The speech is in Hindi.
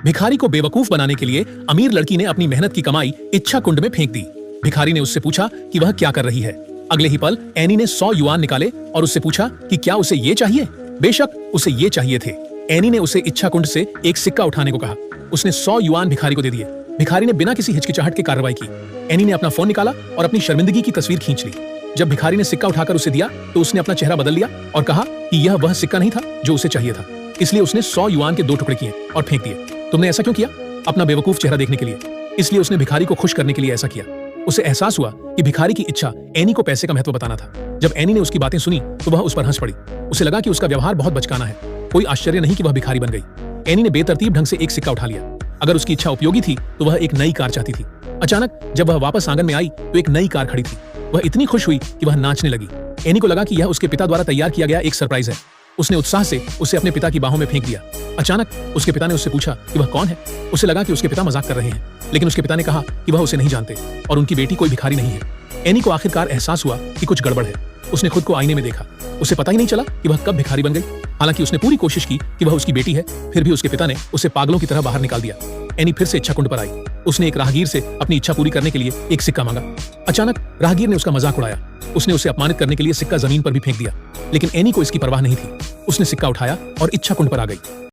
भिखारी को बेवकूफ बनाने के लिए अमीर लड़की ने अपनी मेहनत की कमाई इच्छा कुंड में फेंक दी। भिखारी ने उससे पूछा कि वह क्या कर रही है। अगले ही पल एनी ने 100 युआन निकाले और उससे पूछा कि क्या उसे ये चाहिए। बेशक उसे ये चाहिए थे। एनी ने उसे इच्छा कुंड से एक सिक्का उठाने को कहा। उसने 100 युआन भिखारी को दे दिए। भिखारी ने बिना किसी हिचकिचाहट के कार्रवाई की। एनी ने अपना फोन निकाला और अपनी शर्मिंदगी की तस्वीर खींच ली। जब भिखारी ने सिक्का उठाकर उसे दिया तो उसने अपना चेहरा बदल लिया और कहा कि यह वह सिक्का नहीं था जो उसे चाहिए था। इसलिए उसने 100 युआन के 2 टुकड़े किए और फेंक दिए। तुमने ऐसा क्यों किया? अपना बेवकूफ चेहरा देखने के लिए। इसलिए उसने भिखारी को खुश करने के लिए ऐसा किया। उसे एहसास हुआ कि भिखारी की इच्छा एनी को पैसे का महत्व बताना था। जब एनी ने उसकी बातें सुनी तो वह उस पर हंस पड़ी। उसे लगा कि उसका व्यवहार बहुत बचकाना है। कोई आश्चर्य नहीं कि वह भिखारी बन गई। एनी ने बेतरतीब ढंग से एक सिक्का उठा लिया। अगर उसकी इच्छा उपयोगी थी तो वह एक नई कार चाहती थी। अचानक जब वह वापस आंगन में आई तो एक नई कार खड़ी थी। वह इतनी खुश हुई कि वह नाचने लगी। एनी को लगा कि यह उसके पिता द्वारा तैयार किया गया एक सरप्राइज है। उसने उत्साह से उसे अपने पिता की बाहों में फेंक दिया। अचानक उसके पिता ने उससे पूछा कि वह कौन है। उसे लगा कि उसके पिता मजाक कर रहे हैं, लेकिन उसके पिता ने कहा कि वह उसे नहीं जानते और उनकी बेटी कोई भिखारी नहीं है। एनी को आखिरकार एहसास हुआ कि कुछ गड़बड़ है। उसने खुद को आईने में देखा। उसे पता ही नहीं चला कि वह कब भिखारी बन गई। हालांकि उसने पूरी कोशिश की कि वह उसकी बेटी है, फिर भी उसके पिता ने उसे पागलों की तरह बाहर निकाल दिया। एनी फिर से इच्छा कुंड पर आई। उसने एक राहगीर से अपनी इच्छा पूरी करने के लिए एक सिक्का मांगा। अचानक राहगीर ने उसका मजाक उड़ाया। उसने उसे अपमानित करने के लिए सिक्का जमीन पर भी फेंक दिया, लेकिन एनी को इसकी परवाह नहीं थी। उसने सिक्का उठाया और इच्छा कुंड पर आ गई।